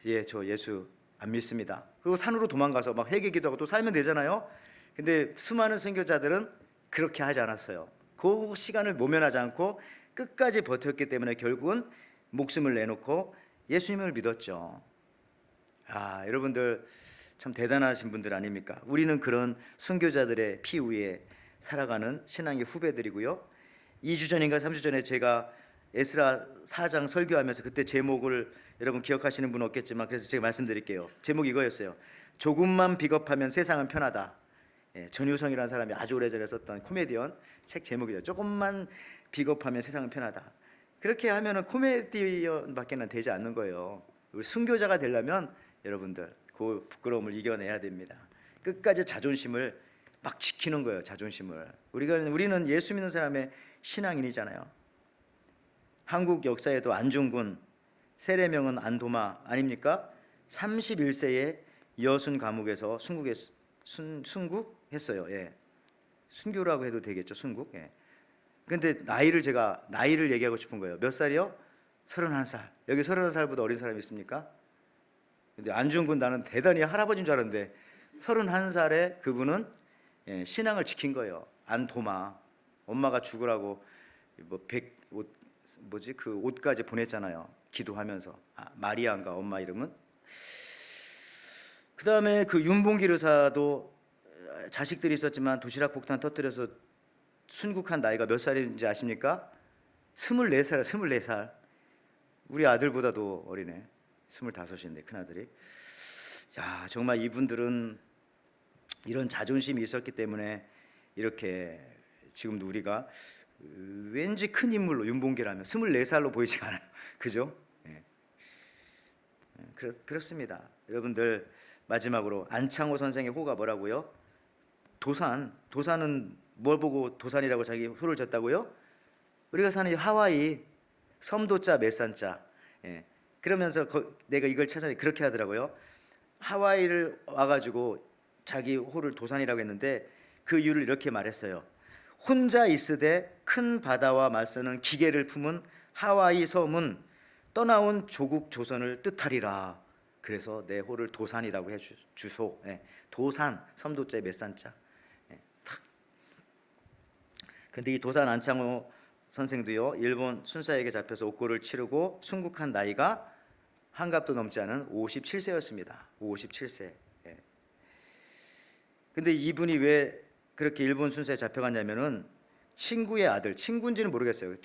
예, 저 예수 안 믿습니다. 그리고 산으로 도망가서 막 회개기도 하고 또 살면 되잖아요. 근데 수많은 선교자들은 그렇게 하지 않았어요. 그 시간을 모면하지 않고 끝까지 버텼기 때문에 결국은 목숨을 내놓고 예수님을 믿었죠. 여러분들 참 대단하신 분들 아닙니까? 우리는 그런 순교자들의 피 위에 살아가는 신앙의 후배들이고요. 2주 전인가 3주 전에 제가 에스라 4장 설교하면서, 그때 제목을 여러분 기억하시는 분 없겠지만 그래서 제가 말씀드릴게요. 제목이 이거였어요. 조금만 비겁하면 세상은 편하다. 전유성이라는 사람이 아주 오래전에 썼던 코미디언 책 제목이죠. 조금만 비겁하면 세상은 편하다. 그렇게 하면은 코미디언밖에는 되지 않는 거예요. 우리 순교자가 되려면 여러분들 그 부끄러움을 이겨내야 됩니다. 끝까지 자존심을 막 지키는 거예요. 자존심을. 우리는 예수 믿는 사람의 신앙인이잖아요. 한국 역사에도 안중근, 세례명은 안도마 아닙니까? 31세에 여순 감옥에서 순국했어요. 예. 순교라고 해도 되겠죠. 순국. 예. 근데 나이를 얘기하고 싶은 거예요. 몇 살이요? 31살. 여기 31살보다 어린 사람이 있습니까? 근데 안중근, 나는 대단히 할아버지인 줄 알았는데 31살에 그분은 신앙을 지킨 거예요. 안도마. 엄마가 죽으라고 그 옷까지 보냈잖아요. 기도하면서. 마리아인가 엄마 이름은. 그 다음에 그 윤봉길 의사도 자식들이 있었지만 도시락 폭탄 터뜨려서 순국한 나이가 몇 살인지 아십니까? 24살. 24살. 우리 아들보다도 어리네. 25인데 큰아들이. 야, 정말 이분들은 이런 자존심이 있었기 때문에 이렇게 지금도 우리가 왠지 큰 인물로, 윤봉길 하면 24살로 보이지 않아요. 그죠? 예. 그렇습니다. 여러분들 마지막으로 안창호 선생의 호가 뭐라고요? 도산은 뭘 보고 도산이라고 자기 호를 졌다고요? 우리가 사는 하와이 섬도자 메산자. 예. 그러면서 내가 이걸 찾아니 그렇게 하더라고요. 하와이를 와가지고 자기 호를 도산이라고 했는데 그 이유를 이렇게 말했어요. 혼자 있으되 큰 바다와 맞서는 기계를 품은 하와이 섬은 떠나온 조국 조선을 뜻하리라. 그래서 내 호를 도산이라고 해 주소. 예. 도산, 섬도자 몇 산자. 예. 탁. 근데 이 도산 안창호 선생도요, 일본 순사에게 잡혀서 옥고를 치르고 순국한 나이가 한갑도 넘지 않은 57세였습니다. 57세. 예. 근데 이분이 왜 그렇게 일본 순사에 잡혀갔냐면은 친구의 아들, 친구인지는 모르겠어요.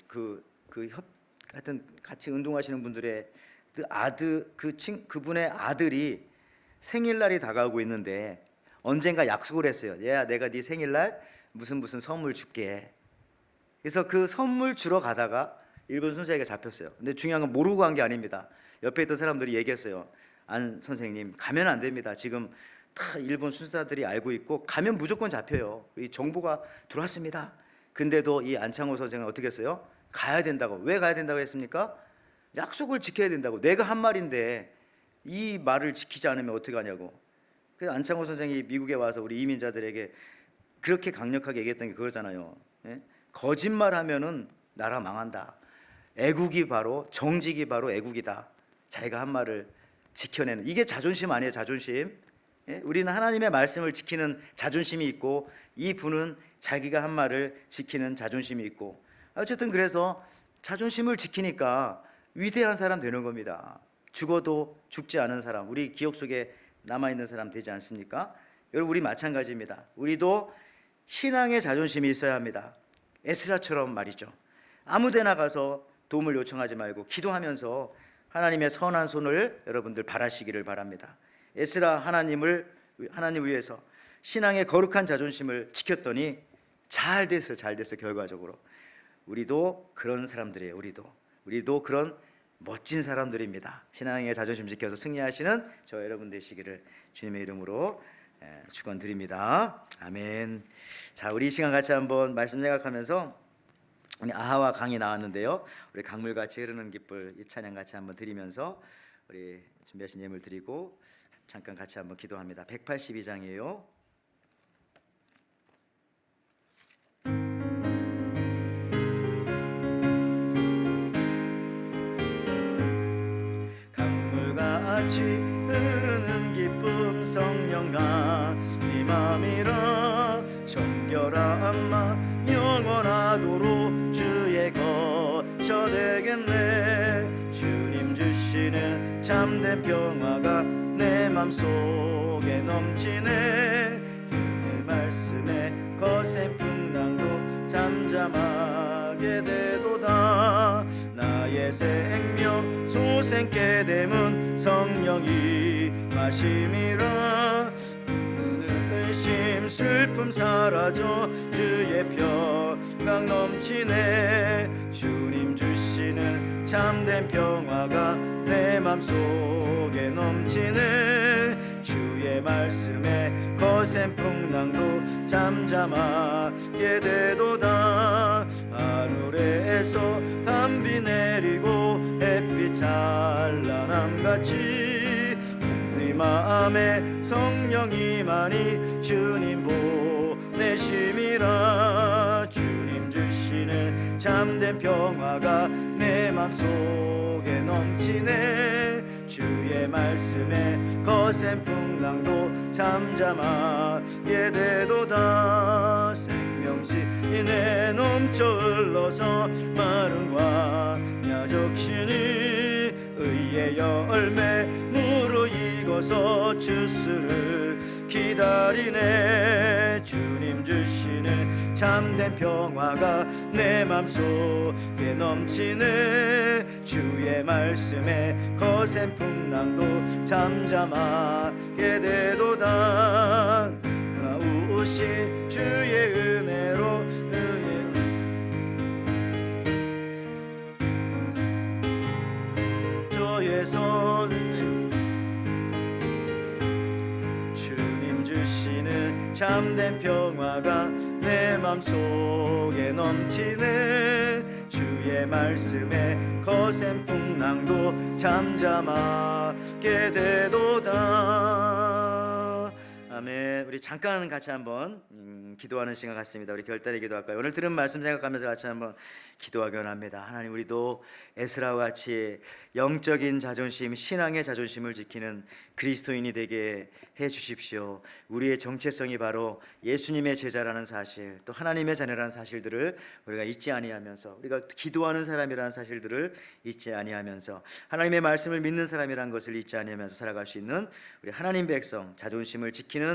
하여튼 같이 운동하시는 분들의 그분의 아들이 생일날이 다가오고 있는데 언젠가 약속을 했어요. 얘야, 내가 네 생일날 무슨 선물 줄게. 그래서 그 선물 주러 가다가 일본 순사에게 잡혔어요. 근데 중요한 건 모르고 간 게 아닙니다. 옆에 있던 사람들이 얘기했어요. 안 선생님, 가면 안 됩니다. 지금 다 일본 순사들이 알고 있고 가면 무조건 잡혀요. 이 정보가 들어왔습니다. 근데도 이 안창호 선생은 어떻게 했어요? 가야 된다고. 왜 가야 된다고 했습니까? 약속을 지켜야 된다고. 내가 한 말인데 이 말을 지키지 않으면 어떻게 하냐고. 그래서 안창호 선생이 미국에 와서 우리 이민자들에게 그렇게 강력하게 얘기했던 게 그거잖아요. 예? 거짓말하면은 나라 망한다. 애국이 바로, 정직이 바로 애국이다. 자기가 한 말을 지켜내는, 이게 자존심 아니에요? 자존심. 예? 우리는 하나님의 말씀을 지키는 자존심이 있고, 이 분은 자기가 한 말을 지키는 자존심이 있고, 어쨌든 그래서 자존심을 지키니까 위대한 사람 되는 겁니다. 죽어도 죽지 않은 사람, 우리 기억 속에 남아있는 사람 되지 않습니까? 여러분, 우리 마찬가지입니다. 우리도 신앙의 자존심이 있어야 합니다. 에스라처럼 말이죠. 아무데나 가서 도움을 요청하지 말고 기도하면서 하나님의 선한 손을 여러분들 바라시기를 바랍니다. 에스라 하나님 위해서 신앙의 거룩한 자존심을 지켰더니 잘 됐어요. 결과적으로. 우리도 그런 사람들이에요. 우리도 그런 멋진 사람들입니다. 신앙의 자존심 지켜서 승리하시는 저 여러분 되시기를 주님의 이름으로 축원드립니다. 아멘. 자, 우리 이 시간 같이 한번 말씀 생각하면서, 우리 아하와 강이 나왔는데요, 우리 강물같이 흐르는 깃불 이 찬양 같이 한번 드리면서 우리 준비하신 예물 드리고 잠깐 같이 한번 기도합니다. 182장이에요. 강물같이 흐르는 기쁨 성령아, 네 맘이라 정결한 마 영원하도록 주의 거처 되겠네. 주님 주시는 참된 평화가 내 맘속에 넘치네. 주의 말씀에 거센 풍랑도 잠잠하게 되도다. 나의 생명 소생케 됨은 성령이 마심이라. 의심 슬픔 사라져 주의 평강 넘치네. 주님 주시는 참된 평화가 내 맘속에 넘치네. 주의 말씀에 거센 풍랑도 잠잠하게 되도다. 하늘에서 담비 내리고 햇빛 찬란함같이 네 마음에 성령이만이 주님 보내심이라. 주님 주시는 참된 평화가 내 맘속에 넘치네. 주의 말씀에 거센 풍랑도 잠잠하게 되도다. 생명지인에 넘쳐 흘러서 마른 광야 적신이 의의 열매 무르익어서 주스를 기다리네. 주님 주시는 참된 평화가 내 맘속에 넘치네. 주의 말씀에 거센 풍랑도 잠잠하게 되도다. 나우신 주의 은혜로 저의 손 주님 주시는 참된 평화가 내 맘속에 넘치네. 주의 말씀에 거센 풍랑도 잠잠하게 되도다. 아멘. 우리 잠깐 같이 한번 기도하는 시간 같습니다. 우리 결단의 기도할까요? 오늘 들은 말씀 생각하면서 같이 한번 기도하기 원합니다. 하나님, 우리도 에스라와 같이 영적인 자존심, 신앙의 자존심을 지키는 그리스도인이 되게 해 주십시오. 우리의 정체성이 바로 예수님의 제자라는 사실, 또 하나님의 자녀라는 사실들을 우리가 잊지 아니하면서, 우리가 기도하는 사람이라는 사실들을 잊지 아니하면서, 하나님의 말씀을 믿는 사람이라는 것을 잊지 아니하면서 살아갈 수 있는 우리 하나님 백성, 자존심을 지키는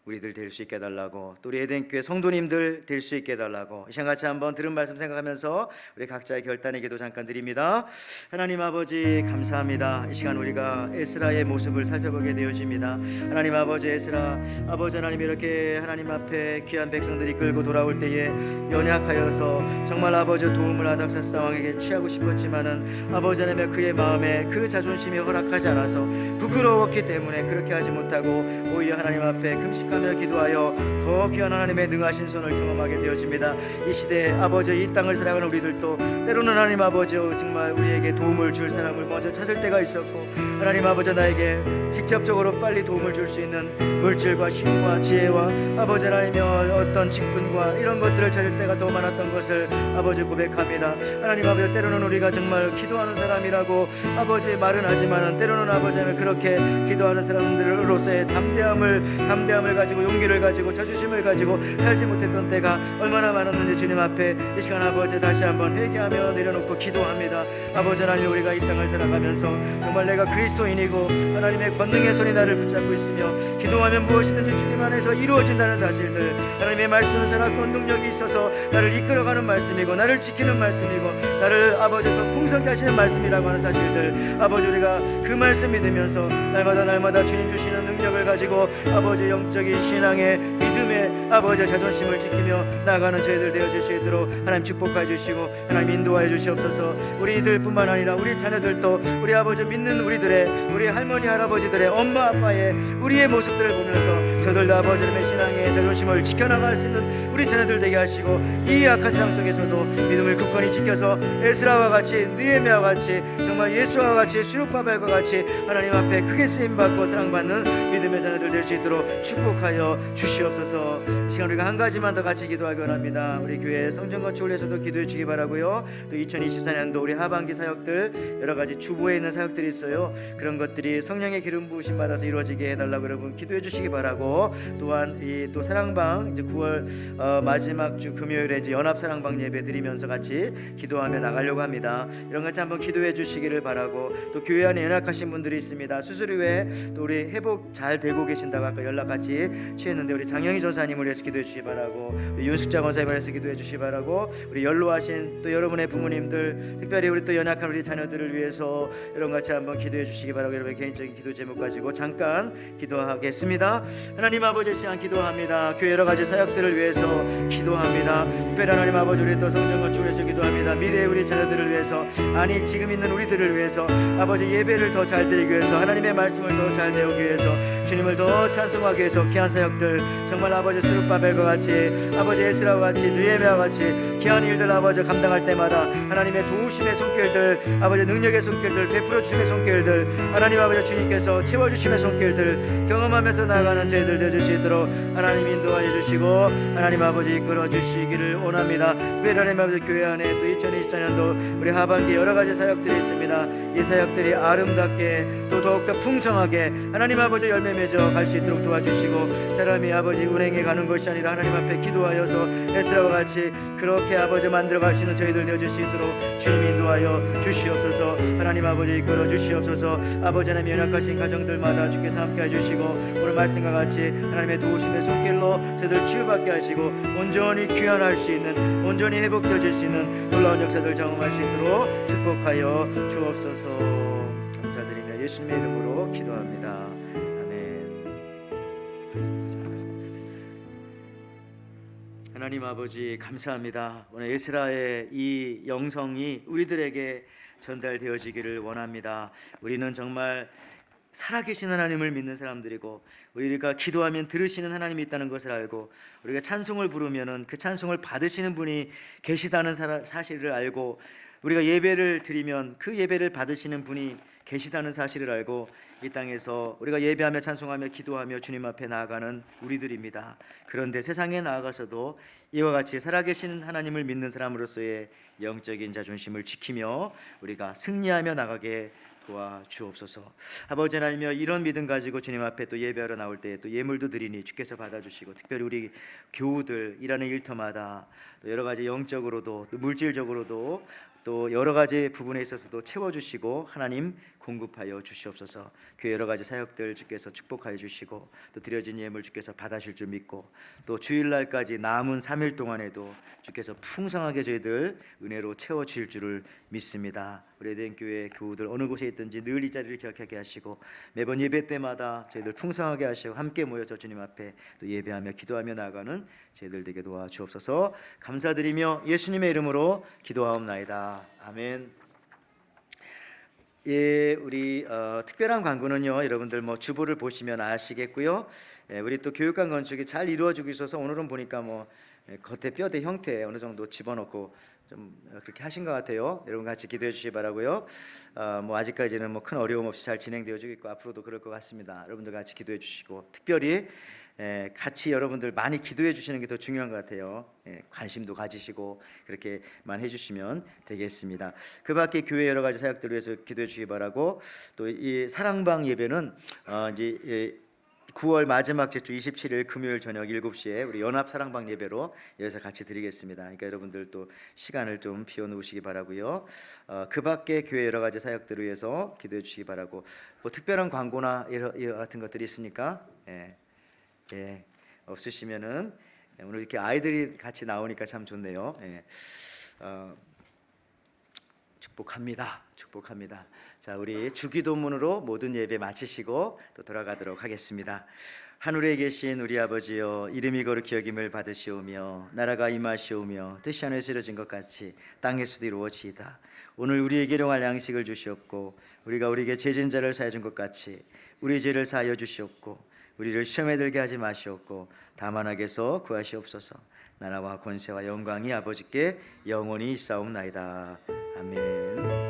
우리들 될 수 있게 해달라고, 또 우리 에덴교회 성도님들 될 수 있게 해달라고, 이 시간 같이 한번 들은 말씀 생각하면서 우리 각자의 결단의 기도 잠깐 드립니다. 하나님 아버지, 감사합니다. 이 시간 우리가 에스라의 모습을 살펴보게 되어집니다. 하나님 아버지, 에스라 아버지 하나님, 이렇게 하나님 앞에 귀한 백성들이 끌고 돌아올 때에 연약하여서 정말 아버지 도움을 아닥사스 왕에게 취하고 싶었지만은 아버지 하나님, 그의 마음에 그 자존심이 허락하지 않아서 부끄러웠기 때문에 그렇게 하지 못하고 오히려 하나님 앞에 금식하며 기도하여 더 귀한 하나님의 능하신 손을 경험하게 되어집니다. 이 시대에 아버지, 이 땅을 살아가는 우리들도 때로는 하나님 아버지 정말 우리에게 도움을 줄 사람을 먼저 찾을 때가 있었고, 하나님 아버지 나에게 직접적으로 빨리 도움을 줄 수 있는 물질과 힘과 지혜와 아버지 하나님의 어떤 직분과 이런 것들을 찾을 때가 더 많았던 것을 아버지 고백합니다. 하나님 아버지, 때로는 우리가 정말 기도하는 사람이라고 아버지 말은 하지만은 때로는 아버지 하나님, 그렇게 기도하는 사람들로서의 담대함을 가지고 용기를 가지고 자존심을 가지고 살지 못했던 때가 얼마나 많았는지 주님 앞에 이 시간 아버지 다시 한번 회개하며 내려놓고 기도합니다. 아버지 하나님, 우리가 이 땅을 살아가면서 정말 내가 그리스도인이고 하나님의 권능의 손이 나를 붙잡고 있으며 기도하면 무엇이든지 주님 안에서 이루어진다는 사실들, 하나님의 말씀은 살았고 능력이 있어서 나를 이끌어가는 말씀이고 나를 지키는 말씀이고 나를 아버지 더 풍성케 하시는 말씀이라고 하는 사실들, 아버지 우리가 그 말씀 믿으면서 날마다 주님 주시는 능력을 가지고 아버지 영적인 신앙의 믿음의 아버지 자존심을 지키며 나아가는 저희들 되어질 수 있도록 하나님 축복해 주시고 하나님 인도하여 주시옵소서. 우리들뿐만 아니라 우리 자녀들도 우리 아버지 믿는 우리 할머니 할아버지들의 엄마 아빠의 우리의 모습들을 보면서 저들도 아버지의 신앙의 자존심을 지켜나갈 수 있는 우리 자녀들 되게 하시고, 이 악한 세상 속에서도 믿음을 굳건히 지켜서 에스라와 같이 느헤미야와 같이 정말 예수와 같이 수룹바벨과 같이 하나님 앞에 크게 쓰임받고 사랑받는 믿음의 자녀들 될 수 있도록 축복하여 주시옵소서. 시간 우리가 한 가지만 더 같이 기도하기 원합니다. 우리 교회 성전 건축을 위해서도 기도해 주기 바라고요. 또 2024년도 우리 하반기 사역들 여러 가지 주보에 있는 사역들이 있어요. 그런 것들이 성령의 기름 부으심 받아서 이루어지게 해달라고 여러분 기도해 주시기 바라고, 또한 이 또 사랑방 이제 9월 마지막 주 금요일에 이제 연합 사랑방 예배 드리면서 같이 기도하며 나가려고 합니다. 이런 같이 한번 기도해 주시기를 바라고, 또 교회 안에 연약하신 분들이 있습니다. 수술 후에 또 우리 회복 잘 되고 계신다고 아까 연락 같이 취했는데 우리 장영희 전사님을 위해서 기도해 주시기 바라고, 윤숙자 권사님을 위해서 기도해 주시기 바라고, 우리 연로하신 또 여러분의 부모님들, 특별히 우리 또 연약한 우리 자녀들을 위해서 이런 같이 한번 기도해 주시기 바라고, 여러분의 개인적인 기도 제목 가지고 잠깐 기도하겠습니다. 하나님 아버지, 시간 기도합니다. 교회 여러 가지 사역들을 위해서 기도합니다. 특별히 하나님 아버지, 우리 또 성전 건축을 위해서 기도합니다. 미래의 우리 자녀들을 위해서, 아니 지금 있는 우리들을 위해서 아버지 예배를 더 잘 드리기 위해서, 하나님의 말씀을 더 잘 배우기 위해서, 주님을 더 찬송하기 위해서 귀한 사역들 정말 아버지 수룹바벨과 같이 아버지 에스라와 같이 느헤미야와 같이 귀한 일들 아버지 감당할 때마다 하나님의 도우심의 손길들, 아버지 능력의 손길들, 베풀어 주심의 손길들, 하나님 아버지 주님께서 채워주심의 손길들 경험하면서 나아가는 저희들 되어줄 수 있도록 하나님 인도하여 주시고 하나님 아버지 이끌어 주시기를 원합니다. 특별히 하나님 아버지 교회 안에 또 2024년도 우리 하반기 여러 가지 사역들이 있습니다. 이 사역들이 아름답게 또 더욱더 풍성하게 하나님 아버지 열매 맺어 갈 수 있도록 도와주시고, 사람이 아버지 운행에 가는 것이 아니라 하나님 앞에 기도하여서 에스라와 같이 그렇게 아버지 만들어 갈 수 있는 저희들 되어줄 수 있도록 주님 인도하여 주시옵소서. 하나님 아버지 이끌어 주시옵소서. 아버지 하나님 연약하신 가정들마다 주께서 함께 해주시고, 오늘 말씀과 같이 하나님의 도우심의 손길로 저희들 치유받게 하시고 온전히 귀환할 수 있는, 온전히 회복되어질 수 있는 놀라운 역사들 경험할 수 있도록 축복하여 주옵소서. 감사드리며 예수님의 이름으로 기도합니다. 하나님 아버지, 감사합니다. 오늘 에스라의 이 영성이 우리들에게 전달되어지기를 원합니다. 우리는 정말 살아계신 하나님을 믿는 사람들이고, 우리가 기도하면 들으시는 하나님이 있다는 것을 알고, 우리가 찬송을 부르면 그 찬송을 받으시는 분이 계시다는 사실을 알고, 우리가 예배를 드리면 그 예배를 받으시는 분이 계시다는 사실을 알고 이 땅에서 우리가 예배하며 찬송하며 기도하며 주님 앞에 나아가는 우리들입니다. 그런데 세상에 나아가서도 이와 같이 살아계신 하나님을 믿는 사람으로서의 영적인 자존심을 지키며 우리가 승리하며 나가게 도와주옵소서. 아버지 하나님이여, 이런 믿음 가지고 주님 앞에 또 예배하러 나올 때 또 예물도 드리니 주께서 받아주시고, 특별히 우리 교우들 일하는 일터마다 또 여러 가지 영적으로도 또 물질적으로도 또 여러 가지 부분에 있어서도 채워주시고 하나님 공급하여 주시옵소서. 교회 여러 가지 사역들 주께서 축복하여 주시고 또 드려진 예물 주께서 받으실 줄 믿고, 또 주일날까지 남은 3일 동안에도 주께서 풍성하게 저희들 은혜로 채워주실 줄을 믿습니다. 우리 에덴 교회 교우들 어느 곳에 있든지 늘 이 자리를 기억하게 하시고 매번 예배 때마다 저희들 풍성하게 하시고 함께 모여서 주님 앞에 또 예배하며 기도하며 나아가는 저희들 되게 도와주옵소서. 감사드리며 예수님의 이름으로 기도하옵나이다. 아멘. 예, 우리 특별한 광고는요, 여러분들 뭐 주보를 보시면 아시겠고요. 우리 또 교육관 건축이 잘 이루어지고 있어서 오늘은 보니까 뭐 겉에 뼈대 형태 어느 정도 집어넣고 좀 그렇게 하신 것 같아요. 여러분 같이 기도해 주시기 바라고요. 뭐 아직까지는 뭐 큰 어려움 없이 잘 진행되어지고 있고 앞으로도 그럴 것 같습니다. 여러분들 같이 기도해 주시고, 특별히 같이 여러분들 많이 기도해 주시는 게 더 중요한 것 같아요. 관심도 가지시고 그렇게만 해주시면 되겠습니다. 그 밖에 교회 여러 가지 사역들을 위해서 기도해 주시기 바라고, 또 이 사랑방 예배는 이제 9월 마지막 주 27일 금요일 저녁 7시에 우리 연합 사랑방 예배로 여기서 같이 드리겠습니다. 그러니까 여러분들 또 시간을 좀 비워놓으시기 바라고요. 그 밖에 교회 여러 가지 사역들을 위해서 기도해 주시기 바라고, 뭐 특별한 광고나 이런 같은 것들이 있습니까? 없으시면은 오늘 이렇게 아이들이 같이 나오니까 참 좋네요. 축복합니다. 자, 우리 주기도문으로 모든 예배 마치시고 또 돌아가도록 하겠습니다. 하늘에 계신 우리 아버지여, 이름이 거룩히 여김을 받으시오며 나라가 임하시오며 뜻이 하늘에서 이루어진 것 같이 땅에서도 이루어지이다. 오늘 우리에게 일용할 양식을 주시옵고, 우리가 우리에게 죄진 자를 사하여 준 것 같이 우리 죄를 사하여 주시옵고, 우리를 시험에 들게 하지 마시옵고 다만 악에서 구하시옵소서. 나라와 권세와 영광이 아버지께 영원히 있사옵나이다. 아멘.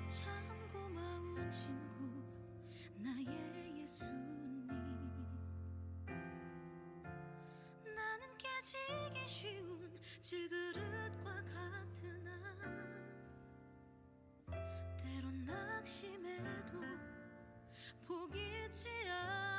참 고마운 친구 나의 예수님, 나는 깨지기 쉬운 질그릇과 같으나 때론 낙심해도 포기치 않아.